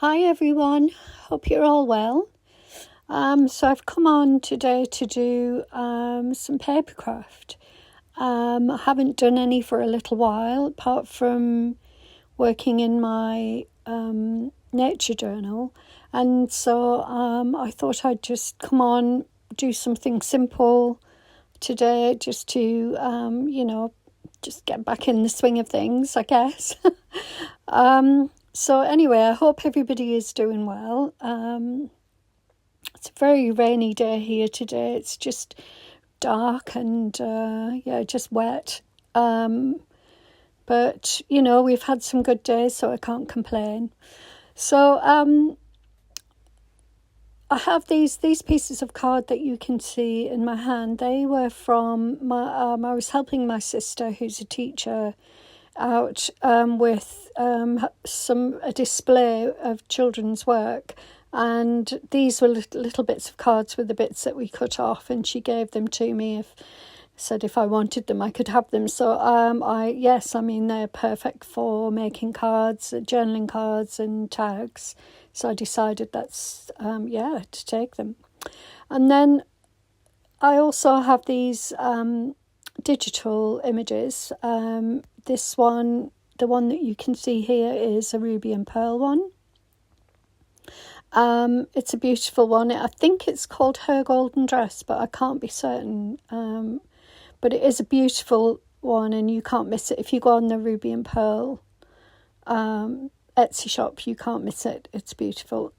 Hi everyone, hope you're all well. So I've come on today to do some papercraft. I haven't done any for a little while, apart from working in my nature journal. And so I thought I'd just come on, do something simple today, just to, just get back in the swing of things, I guess. So anyway, I hope everybody is doing well. It's a very rainy day here today. It's just dark and just wet. But we've had some good days, so I can't complain. So I have these pieces of card that you can see in my hand. They were from my. I was helping my sister, who's a teacher, out with a display of children's work, and these were little bits of cards with the bits that we cut off, and she gave them to me. Said if I wanted them I could have them. So they're perfect for making cards, journaling cards and tags, so I decided that's to take them. And then I also have these digital images. This one, the one that you can see here, is a ruby and pearl one. It's a beautiful one. I think it's called Her Golden Dress, but I can't be certain. But it is a beautiful one, and you can't miss it. If you go on the Ruby and Pearl Etsy shop, you can't miss it. It's beautiful.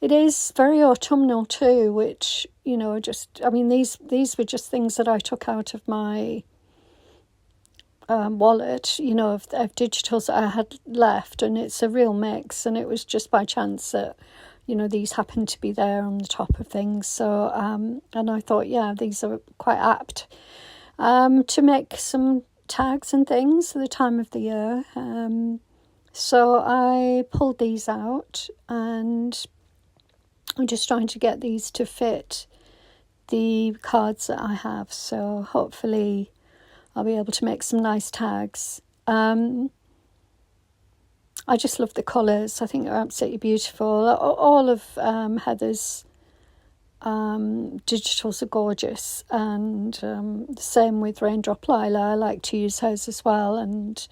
It is very autumnal too, which, these were just things that I took out of my wallet, of digitals that I had left, and it's a real mix, and it was just by chance that, these happened to be there on the top of things. So, and I thought, these are quite apt to make some tags and things for the time of the year. So I pulled these out, and I'm just trying to get these to fit the cards that I have. So hopefully I'll be able to make some nice tags. I just love the colours. I think they're absolutely beautiful. All of Heather's digitals are gorgeous, and the same with Raindrop Lila. I like to use hers as well. And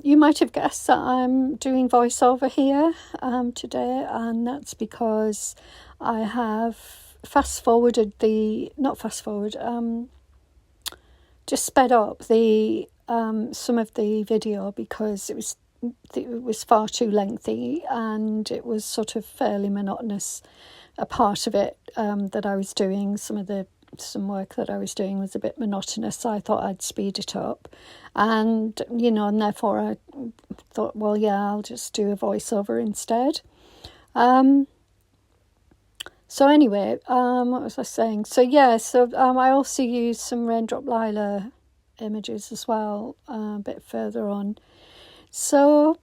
you might have guessed that I'm doing voiceover here today, and that's because I have just sped up the some of the video, because it was far too lengthy, and it was sort of fairly monotonous. A part of it that I was doing, some work that I was doing was a bit monotonous, so I thought I'd speed it up, and and therefore I thought, I'll just do a voiceover instead. So anyway, what was I saying? So I also used some Raindrop Lila images as well, a bit further on. So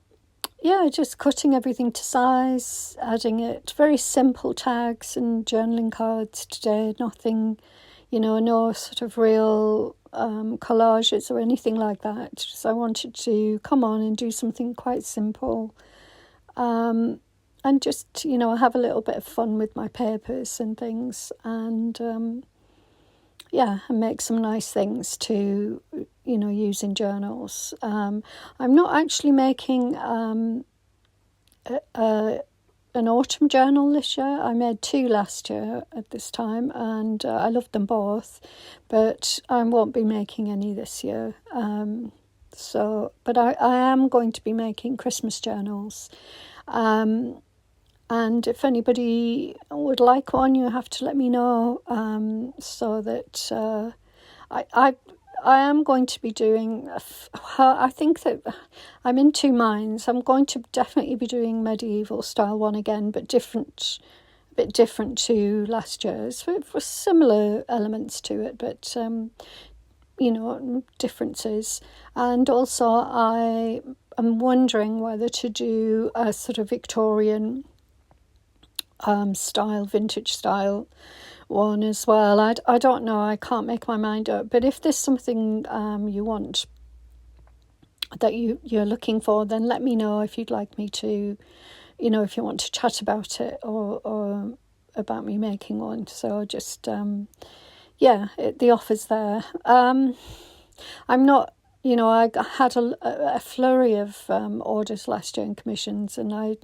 just cutting everything to size, adding it. Very simple tags and journaling cards today. Nothing, no sort of real collages or anything like that. Just I wanted to come on and do something quite simple. And just, have a little bit of fun with my papers and things, and and make some nice things to, use in journals. I'm not actually making an autumn journal this year. I made 2 last year at this time, and I loved them both, but I won't be making any this year. But I am going to be making Christmas journals. And if anybody would like one, you have to let me know, so that I am going to be doing, I think that I'm in 2 minds. I'm going to definitely be doing medieval style one again, but a bit different to last year's, for similar elements to it, but differences. And also I am wondering whether to do a sort of Victorian style, vintage style one as well. I don't know, I can't make my mind up, but if there's something you want, that you're looking for, then let me know if you'd like me to you know, if you want to chat about it or about me making one. So just, the offer's there. I'm not, you know, I had a flurry of orders last year and commissions, and I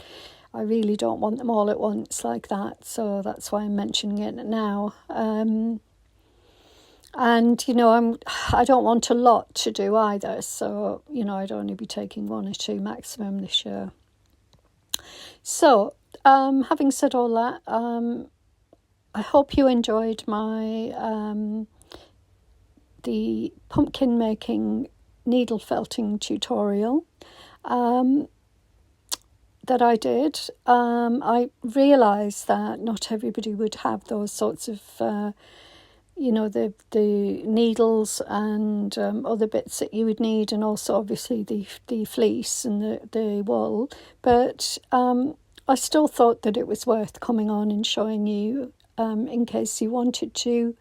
really don't want them all at once like that. So that's why I'm mentioning it now. And, you know, I don't want a lot to do either. So, you know, I'd only be taking 1 or 2 maximum this year. So, having said all that, I hope you enjoyed my the pumpkin making needle felting tutorial that I did. I realised that not everybody would have those sorts of you know, the needles and other bits that you would need, and also obviously the fleece and the wool. But I still thought that it was worth coming on and showing you in case you wanted to,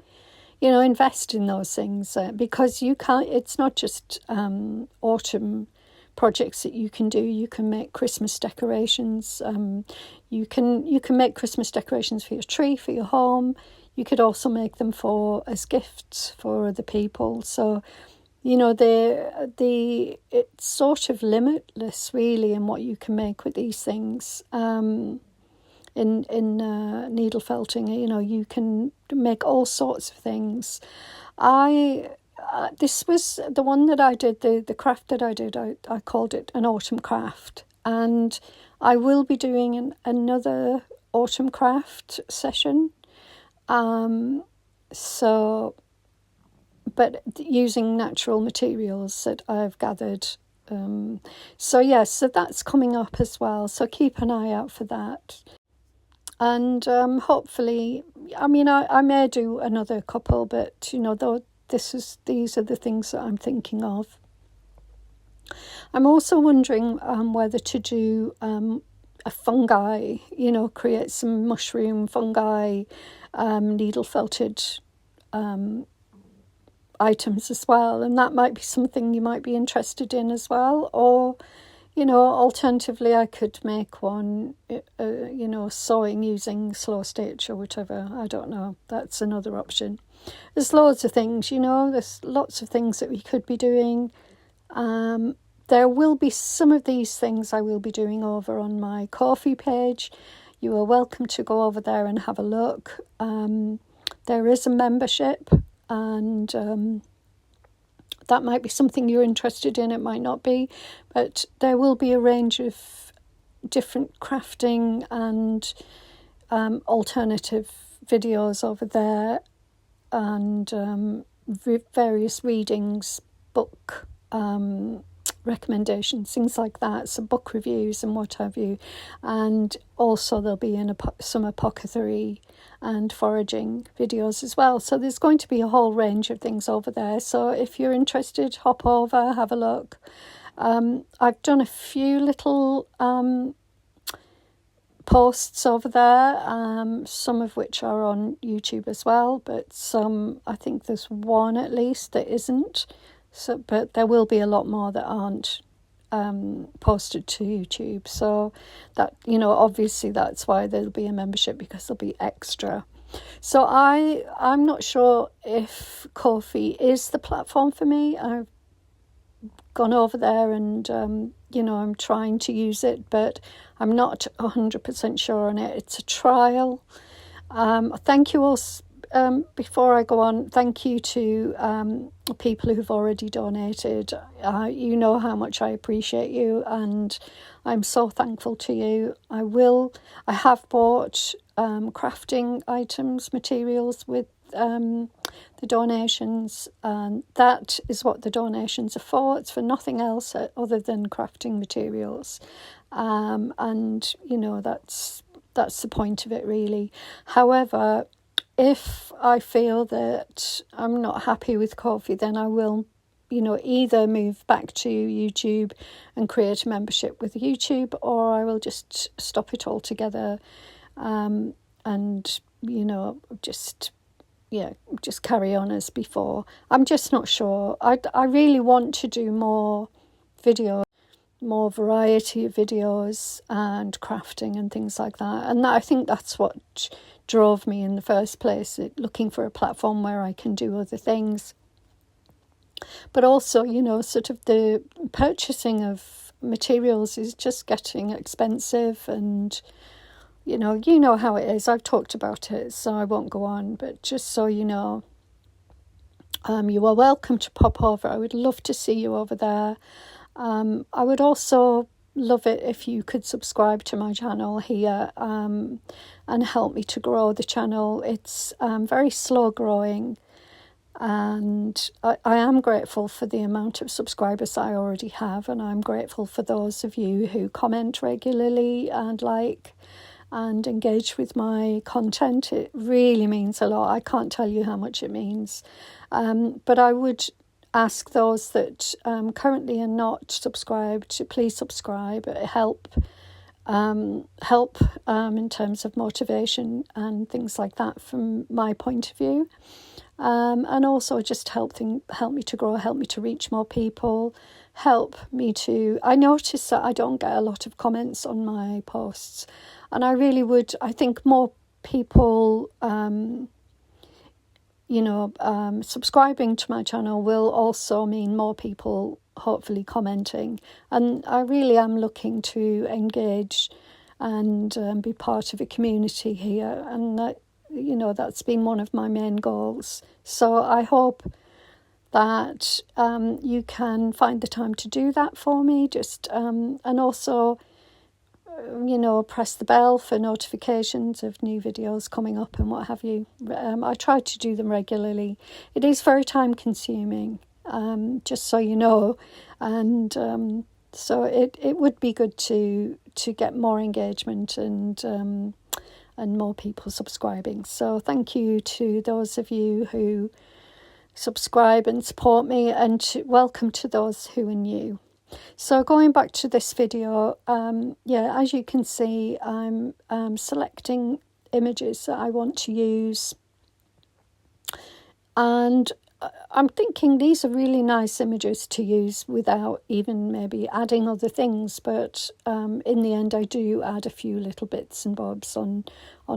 you know, invest in those things, because you can't. It's not just autumn projects that you can do. You can make Christmas decorations. You can make Christmas decorations for your tree, for your home. You could also make them as gifts for other people. So, you know, it's sort of limitless, really, in what you can make with these things. In needle felting, you know, you can make all sorts of things. This was the one that I did, the craft that I did. I called it an autumn craft, and I will be doing another autumn craft session. But using natural materials that I've gathered. So that's coming up as well. So keep an eye out for that. And hopefully, I mean, I may do another couple, but you know, these are the things that I'm thinking of. I'm also wondering whether to do a fungi, you know, create some mushroom fungi, needle felted items as well, and that might be something you might be interested in as well. Or, you know, alternatively, I could make one, you know, sewing using slow stitch or whatever. I don't know. That's another option. There's loads of things, you know. There's lots of things that we could be doing. There will be some of these things I will be doing over on my Ko-fi page. You are welcome to go over there and have a look. There is a membership, and that might be something you're interested in. It might not be, but there will be a range of different crafting and alternative videos over there, and various readings, book recommendations, things like that, so book reviews and what have you. And also there'll be some apothecary and foraging videos as well. So there's going to be a whole range of things over there. So if you're interested, hop over, have a look. I've done a few little posts over there, some of which are on YouTube as well, but some, I think there's one at least that isn't. So, but there will be a lot more that aren't posted to YouTube. So that, you know, obviously that's why there'll be a membership, because there'll be extra. So I'm not sure if Ko-fi is the platform for me. I've gone over there and, you know, I'm trying to use it, but I'm not 100% sure on it. It's a trial. Thank you all. Before I go on, thank you to people who've already donated. You know how much I appreciate you, and I'm so thankful to you. I have bought crafting items, materials with the donations, and that is what the donations are for. It's for nothing else other than crafting materials, and you know, that's the point of it, really. However, if I feel that I'm not happy with Ko-fi, then I will, you know, either move back to YouTube and create a membership with YouTube, or I will just stop it altogether, and, you know, just carry on as before. I'm just not sure. I really want to do more videos. more variety of videos and crafting and things like that. And I think that's what drove me in the first place, looking for a platform where I can do other things. But also, sort of the purchasing of materials is just getting expensive, and you know how it is. I've talked about it, so I won't go on, but just so you know, you are welcome to pop over. I would love to see you over there. I would also love it if you could subscribe to my channel here, and help me to grow the channel. It's very slow growing, and I am grateful for the amount of subscribers I already have, and I'm grateful for those of you who comment regularly and like and engage with my content. It really means a lot. I can't tell you how much it means. But I would ask those that currently are not subscribed to please subscribe. It help in terms of motivation and things like that from my point of view. And also just help me to grow, help me to reach more people, help me to... I notice that I don't get a lot of comments on my posts, and I think more people, subscribing to my channel will also mean more people hopefully commenting. And I really am looking to engage and be part of a community here, and that's been one of my main goals. So I hope that you can find the time to do that for me. Just and also, press the bell for notifications of new videos coming up and what have you. I try to do them regularly. It is very time consuming, just so you know, and so it would be good to get more engagement and more people subscribing. So thank you to those of you who subscribe and support me, and welcome to those who are new. So going back to this video, as you can see, I'm selecting images that I want to use, and I'm thinking these are really nice images to use without even maybe adding other things, but in the end I do add a few little bits and bobs on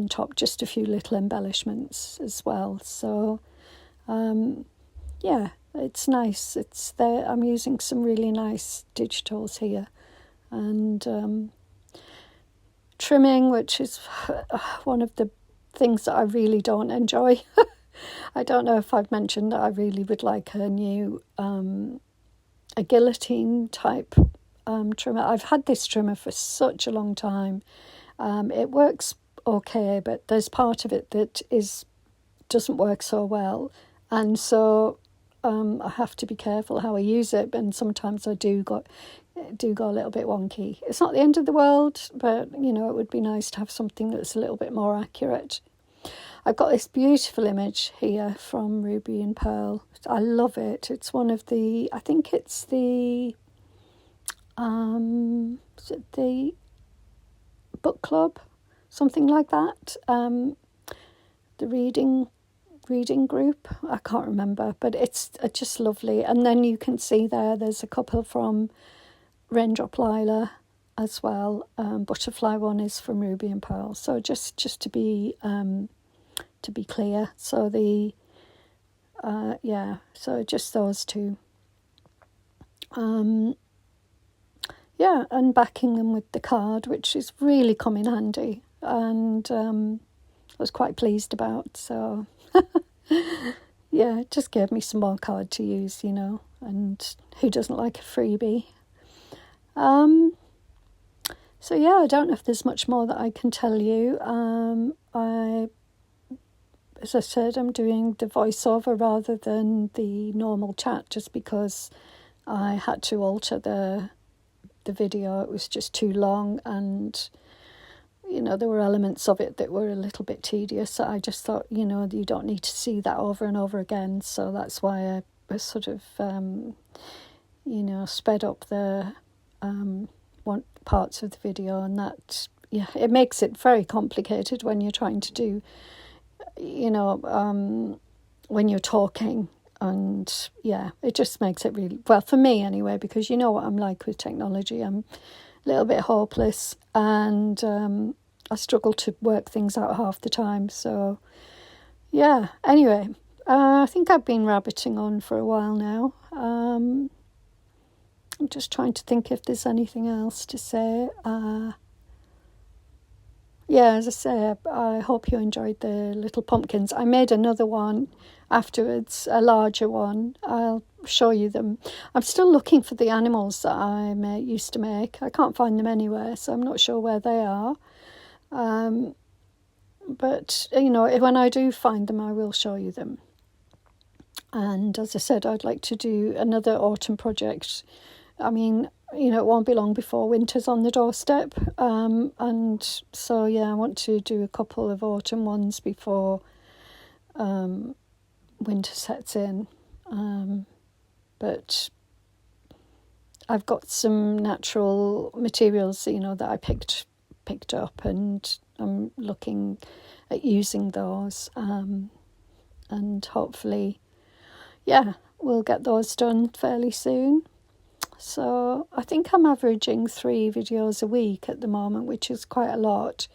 top, just a few little embellishments as well. So it's nice. It's there. I'm using some really nice digitals here, and trimming, which is one of the things that I really don't enjoy. I don't know if I've mentioned that I really would like a new a guillotine type trimmer. I've had this trimmer for such a long time. It works okay, but there's part of it that doesn't work so well, and so I have to be careful how I use it, and sometimes I do go a little bit wonky. It's not the end of the world, but it would be nice to have something that's a little bit more accurate. I've got this beautiful image here from Ruby and Pearl. I love it. It's one of the, I think it's the book club, something like that. The reading group, I can't remember, but it's just lovely. And then you can see there's a couple from Raindrop Lila as well. Butterfly one is from Ruby and Pearl. So just to be clear, so so just those two. And backing them with the card, which is really come in handy, and I was quite pleased about. So it just gave me some more card to use, and who doesn't like a freebie? I don't know if there's much more that I can tell you. As I said, I'm doing the voiceover rather than the normal chat, just because I had to alter the video. It was just too long, and there were elements of it that were a little bit tedious. So I just thought, you don't need to see that over and over again. So that's why I sort of, sped up the parts of the video, and that, it makes it very complicated when you're trying to do, when you're talking and yeah, it just makes it really, well, for me anyway, because you know what I'm like with technology. I'm a little bit hopeless, and I struggle to work things out half the time. So yeah, anyway, I think I've been rabbiting on for a while now. I'm just trying to think if there's anything else to say. Yeah, as I say, I hope you enjoyed the little pumpkins. I made another one afterwards, a larger one. I'll show you them. I'm still looking for the animals that I used to make. I can't find them anywhere, so I'm not sure where they are. But, you know, when I do find them, I will show you them. And as I said, I'd like to do another autumn project. I mean, you know, it won't be long before winter's on the doorstep. And so, yeah, I want to do a couple of autumn ones before winter sets in. But I've got some natural materials, you know, that I picked up, and I'm looking at using those. And hopefully, yeah, we'll get those done fairly soon. So I think I'm averaging 3 videos a week at the moment, which is quite a lot.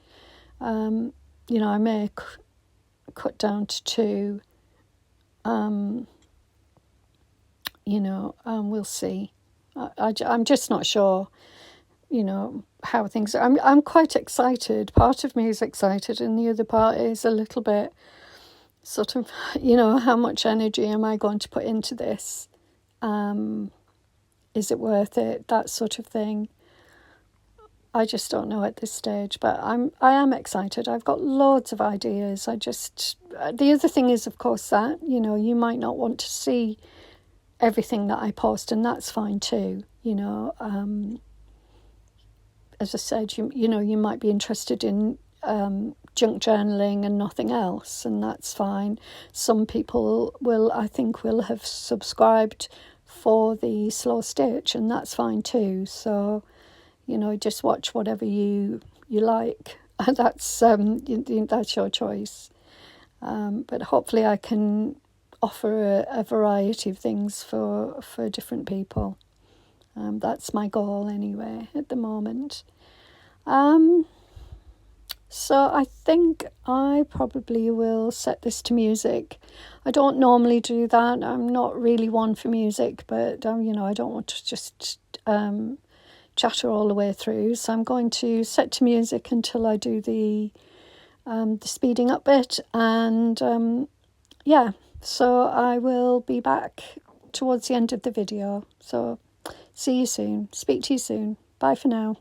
You know, I may cut down to 2. You know, we'll see. I'm just not sure, you know, how things are. I'm quite excited. Part of me is excited, and the other part is a little bit sort of, you know, how much energy am I going to put into this? Is it worth it? That sort of thing. I just don't know at this stage, but I am excited. I've got loads of ideas. The other thing is, of course, that, you know, you might not want to see everything that I post, and that's fine too. You know, as I said, you know, you might be interested in junk journaling and nothing else, and that's fine. Some people I think will have subscribed for the slow stitch, and that's fine too. So, you know, just watch whatever you like. That's that's your choice. But hopefully I can offer a variety of things for different people. That's my goal anyway at the moment. So I think I probably will set this to music. I don't normally do that. I'm not really one for music, but you know, I don't want to just chatter all the way through. So I'm going to set to music until I do the speeding up bit, and yeah. So I will be back towards the end of the video. So see you soon. Speak to you soon. Bye for now.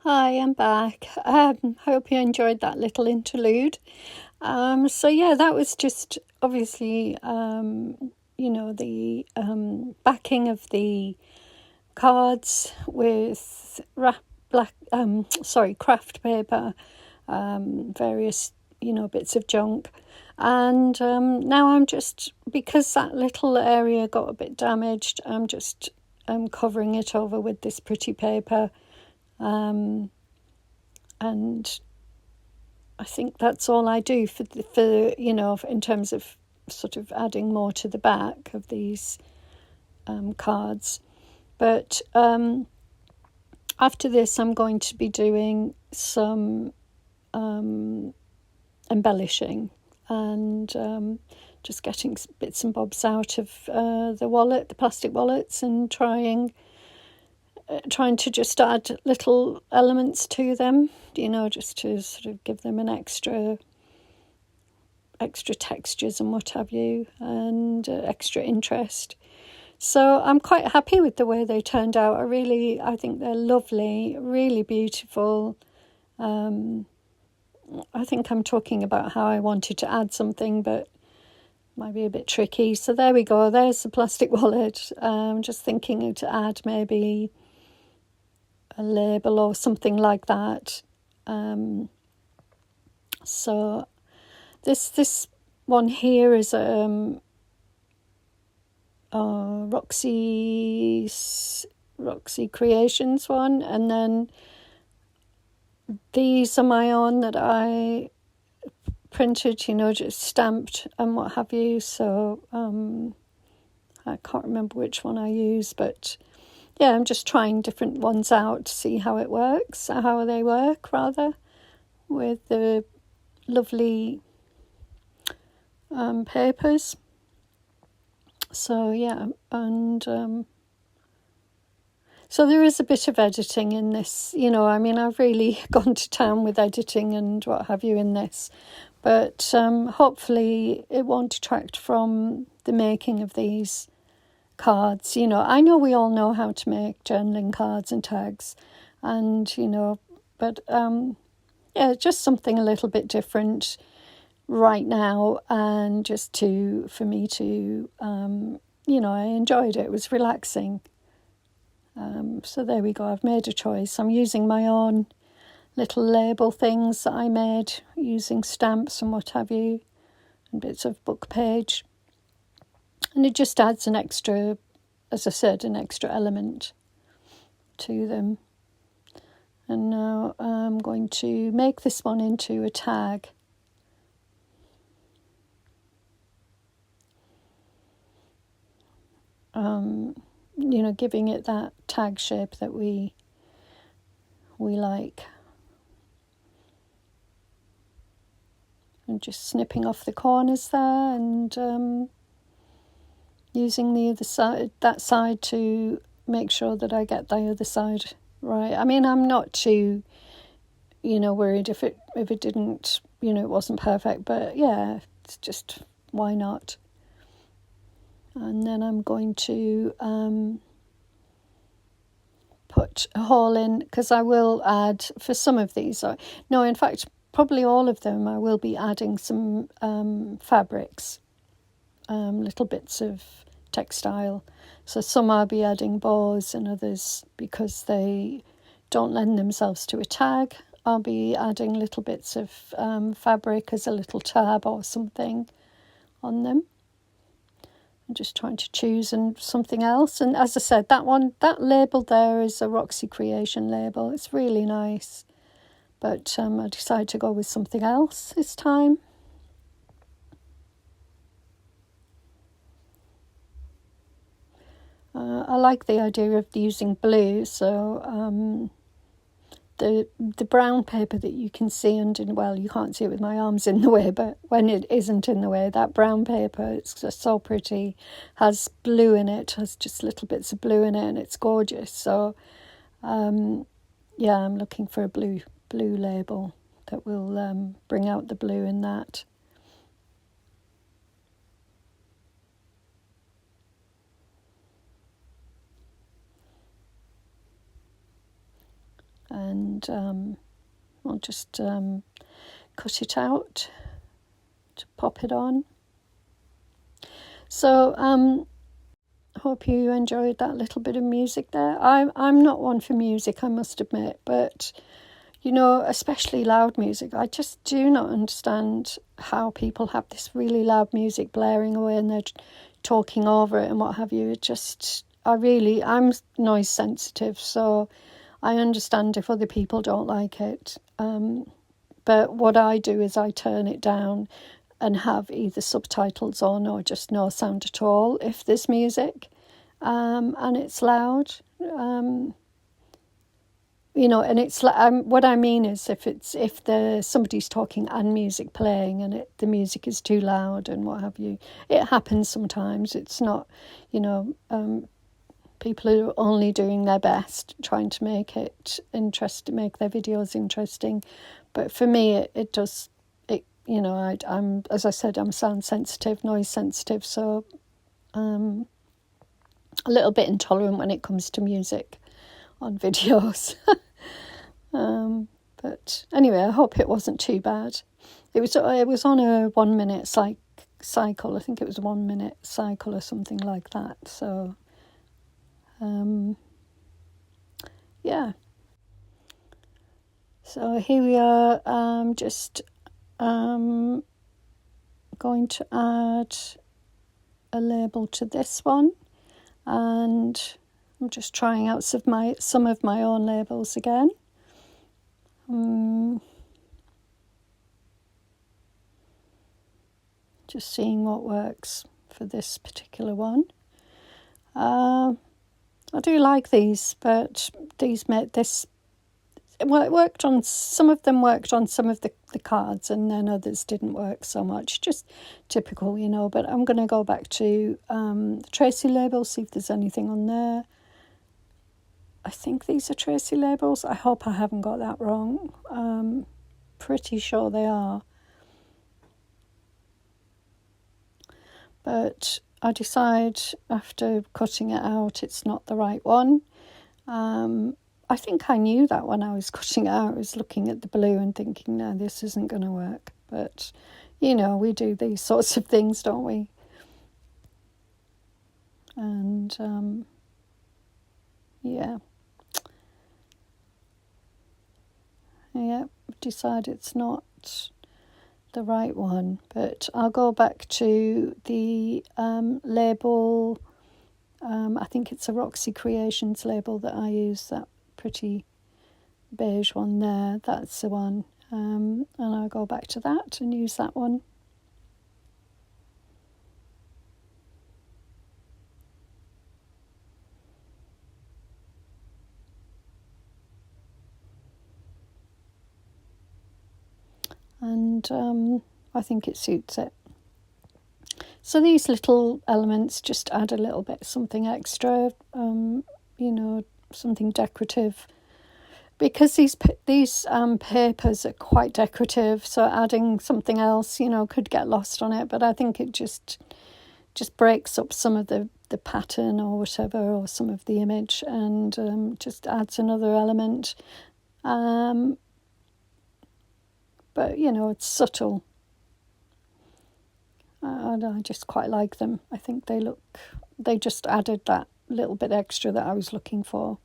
Hi, I'm back. Hope you enjoyed that little interlude. So yeah, that was just obviously, the backing of the cards with craft paper, various, bits of junk. And now I'm just, because that little area got a bit damaged, I'm just covering it over with this pretty paper. And I think that's all I do for in terms of sort of adding more to the back of these cards. But after this, I'm going to be doing some embellishing and just getting bits and bobs out of the plastic wallets, and trying to just add little elements to them, just to sort of give them an extra textures and what have you, and extra interest. So I'm quite happy with the way they turned out. I think they're lovely, really beautiful. I think I'm talking about how I wanted to add something, but might be a bit tricky. So there we go. There's the plastic wallet. Just thinking to add maybe a label or something like that. So this one here is Roxy Creations one, and then these are my own that I printed, just stamped and what have you. So I can't remember which one I used, but yeah, I'm just trying different ones out to see how they work rather, with the lovely papers. So yeah, and so there is a bit of editing in this, I've really gone to town with editing and what have you in this, but hopefully it won't detract from the making of these cards. I know we all know how to make journaling cards and tags, and but yeah, just something a little bit different right now, and just for me to I enjoyed it. It was relaxing. So there we go. I've made a choice. I'm using my own little label things that I made using stamps and what have you, and bits of book page. And it just adds an extra, as I said, an extra element to them. And now I'm going to make this one into a tag. Giving it that tag shape that we like. And just snipping off the corners there, and using the other side, that side, to make sure that I get the other side right. I mean, I'm not too, worried if it didn't, it wasn't perfect, but yeah, it's just, why not? And then I'm going to put a hole in, because I will add, for some of these, in fact, probably all of them, I will be adding some fabrics, little bits of textile. So some I'll be adding bows, and others, because they don't lend themselves to a tag, I'll be adding little bits of fabric as a little tab or something on them. I'm just trying to choose something else. And as I said, that label there is a Roxy Creation label. It's really nice. But I decided to go with something else this time. I like the idea of using blue, so the brown paper that you can see under, well, you can't see it with my arms in the way, but when it isn't in the way, that brown paper, it's just so pretty, has blue in it, has just little bits of blue in it, and it's gorgeous. So yeah, I'm looking for a blue label that will bring out the blue in that. and I'll just cut it out to pop it on. So hope you enjoyed that little bit of music there. I'm not one for music, I must admit, but you know, especially loud music, I just do not understand how people have this really loud music blaring away and they're talking over it and what have you. I'm noise sensitive, so I understand if other people don't like it. But what I do is I turn it down and have either subtitles on or just no sound at all if there's music, and it's loud. You know, and it's like what I mean is if somebody's talking and music playing and the music is too loud and what have you, it happens sometimes. It's not, you know, people are only doing their best trying to make it interesting, make their videos interesting. But for me, it does. You know, I'm, as I said, I'm sound sensitive, noise sensitive, so a little bit intolerant when it comes to music on videos. But anyway, I hope it wasn't too bad. It was on a 1 minute cycle. I think it was a 1 minute cycle or something like that. So, yeah. So here we are. Just going to add a label to this one, and I'm just trying out some of my own labels again. Just seeing what works for this particular one. I do like these, but these made this. Well, it worked on some of them. Worked on some of the cards, and then others didn't work so much. Just typical, you know. But I'm going to go back to the Tracy labels, see if there's anything on there. I think these are Tracy labels. I hope I haven't got that wrong. Pretty sure they are. But I decide after cutting it out it's not the right one. I think I knew that when I was cutting it out. I was looking at the blue and thinking, no, this isn't going to work. But, you know, we do these sorts of things, don't we? And, yeah. Yeah, decide it's not the right one. But I'll go back to the label. I think it's a Roxy Creations label that I use, that pretty beige one there. That's the one. And I'll go back to that and use that one. And I think it suits it. So these little elements just add a little bit something extra, you know, something decorative. Because these papers are quite decorative, so adding something else, you know, could get lost on it. But I think it just breaks up some of the pattern or whatever, or some of the image, and just adds another element. But, you know, it's subtle. And I just quite like them. I think they just added that little bit extra that I was looking for.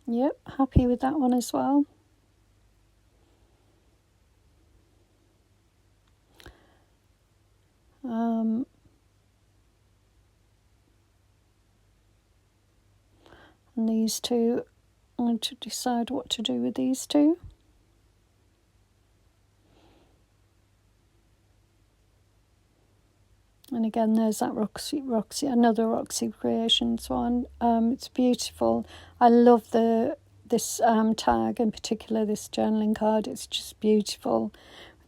Yep, happy with that one as well. And these two, I want to decide what to do with these two. And again, there's that another Roxy Creations one. It's beautiful. I love this tag in particular, this journaling card. It's just beautiful.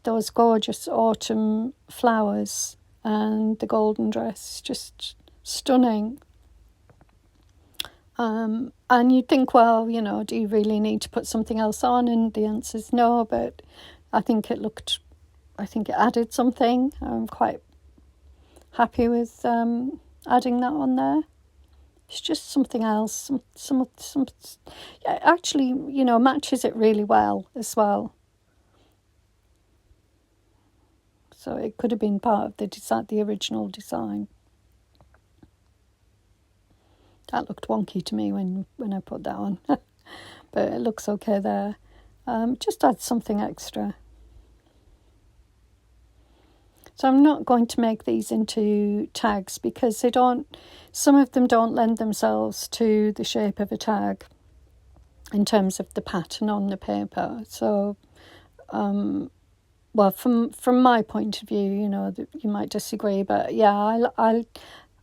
Those gorgeous autumn flowers and the golden dress, just stunning. And you'd think, well, you know, do you really need to put something else on? And the answer is no, but I think it added something. I'm quite happy with adding that on there. It's just something else. Some actually, you know, matches it really well as well. So it could have been part of the original design. That looked wonky to me when I put that on, but it looks okay there. Just add something extra. So I'm not going to make these into tags because some of them don't lend themselves to the shape of a tag in terms of the pattern on the paper. So, well, from my point of view, you know, you might disagree, but yeah,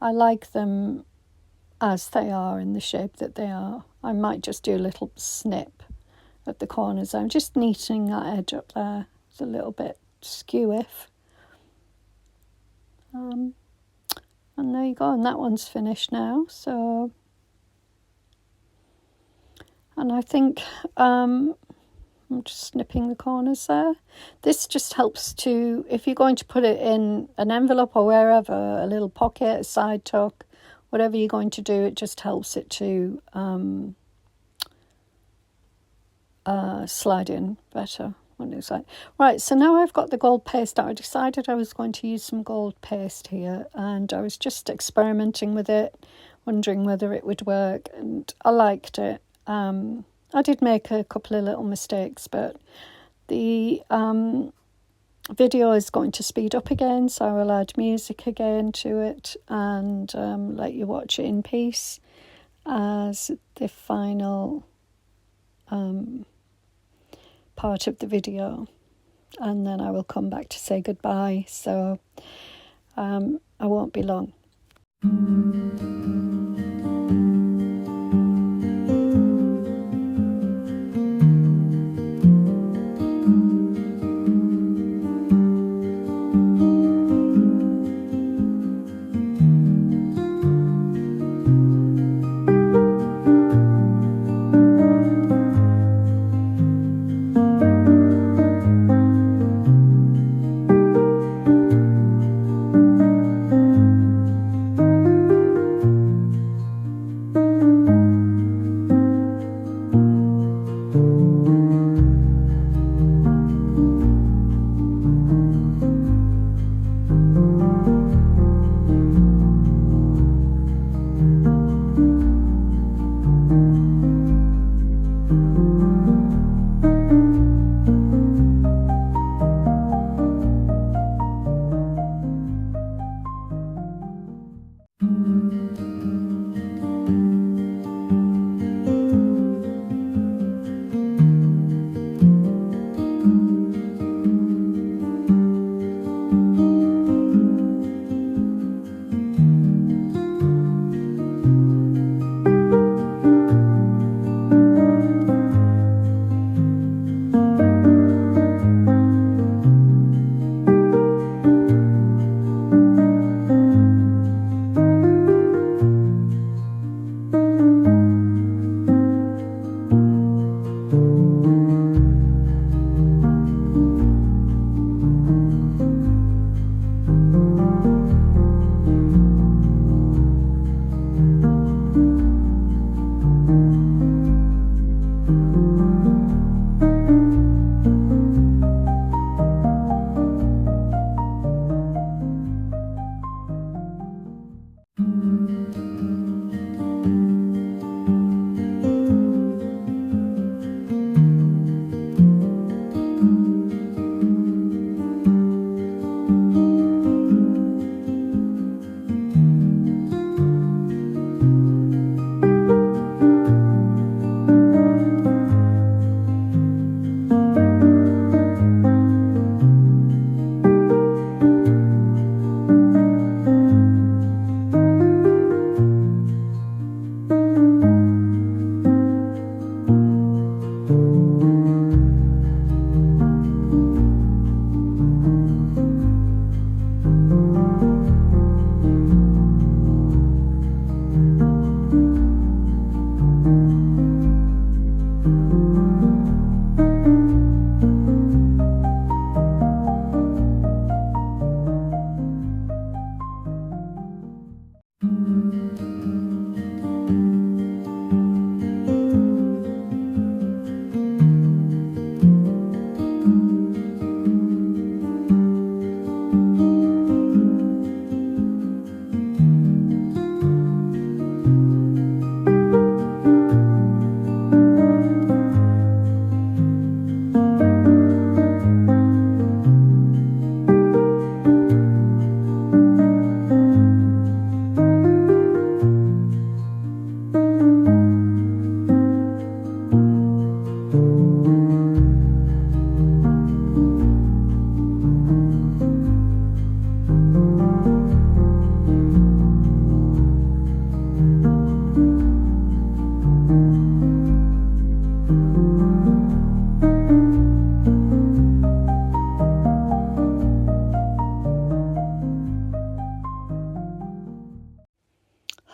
I like them as they are in the shape that they are. I might just do a little snip at the corners. I'm just neatening that edge up there. It's a little bit skew-if. And there you go, and that one's finished now. So, and I think I'm just snipping the corners there. This just helps to, if you're going to put it in an envelope or wherever, a little pocket, a side tuck, whatever you're going to do, it just helps it to slide in better. When it's like, right, so now I've got the gold paste out. I decided I was going to use some gold paste here, and I was just experimenting with it, wondering whether it would work, and I liked it. I did make a couple of little mistakes, but the video is going to speed up again, so I will add music again to it and let you watch it in peace as the final part of the video, and then I will come back to say goodbye, so I won't be long.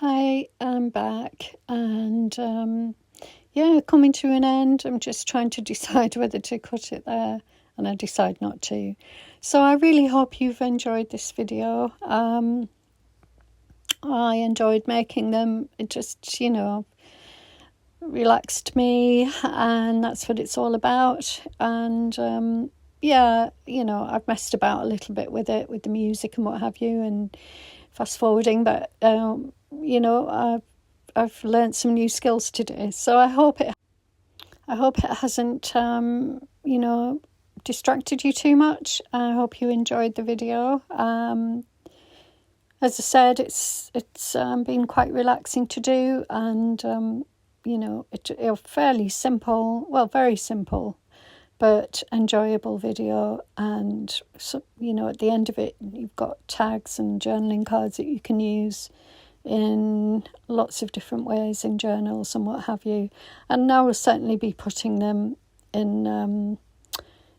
Hi, I'm back, and yeah, coming to an end. I'm just trying to decide whether to cut it there, and I decide not to. So I really hope you've enjoyed this video. I enjoyed making them. It just, relaxed me, and that's what it's all about. And yeah, I've messed about a little bit with it, with the music and what have you, and fast forwarding, but I've learned some new skills today. So I hope it hasn't distracted you too much. I hope you enjoyed the video. As I said, it's been quite relaxing to do, and it's a fairly simple, well, very simple, but enjoyable video. And so, at the end of it, you've got tags and journaling cards that you can use in lots of different ways in journals and what have you. And I will certainly be putting them in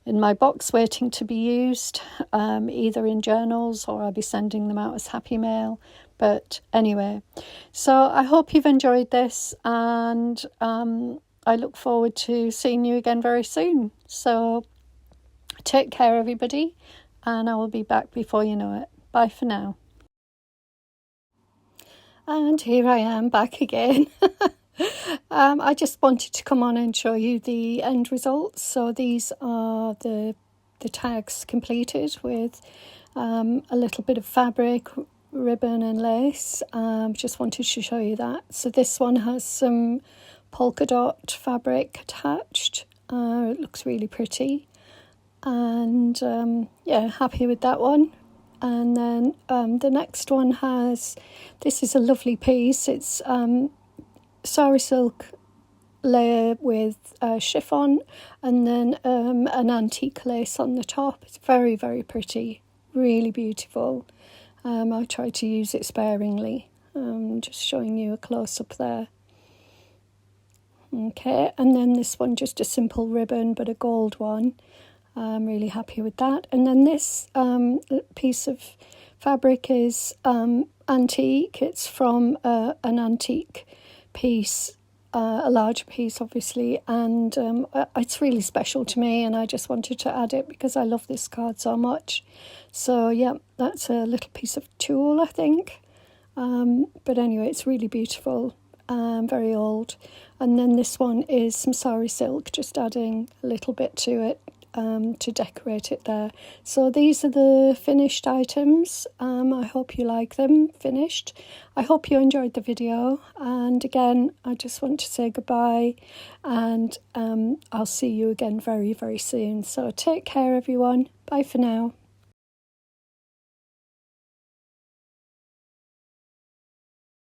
my box waiting to be used, either in journals, or I'll be sending them out as happy mail. But anyway, so I hope you've enjoyed this, and I look forward to seeing you again very soon. So take care, everybody, and I will be back before you know it. Bye for now. And here I am back again. I just wanted to come on and show you the end results. So these are the tags completed with a little bit of fabric, ribbon and lace. Just wanted to show you that. So this one has some polka dot fabric attached. It looks really pretty, and yeah, happy with that one. And then the next one this is a lovely piece. It's Sari silk layer with chiffon, and then an antique lace on the top. It's very, very pretty, really beautiful. I try to use it sparingly. Just showing you a close-up there. Okay, and then this one, just a simple ribbon, but a gold one. I'm really happy with that. And then this piece of fabric is antique. It's from an antique piece, a larger piece, obviously, and it's really special to me, and I just wanted to add it because I love this card so much. So yeah, that's a little piece of tulle, I think. But anyway, it's really beautiful, very old. And then this one is some sari silk, just adding a little bit to it. To decorate it there. So these are the finished items. I hope you like them finished. I hope you enjoyed the video, and again, I just want to say goodbye, and I'll see you again very, very soon. So take care, everyone. Bye for now.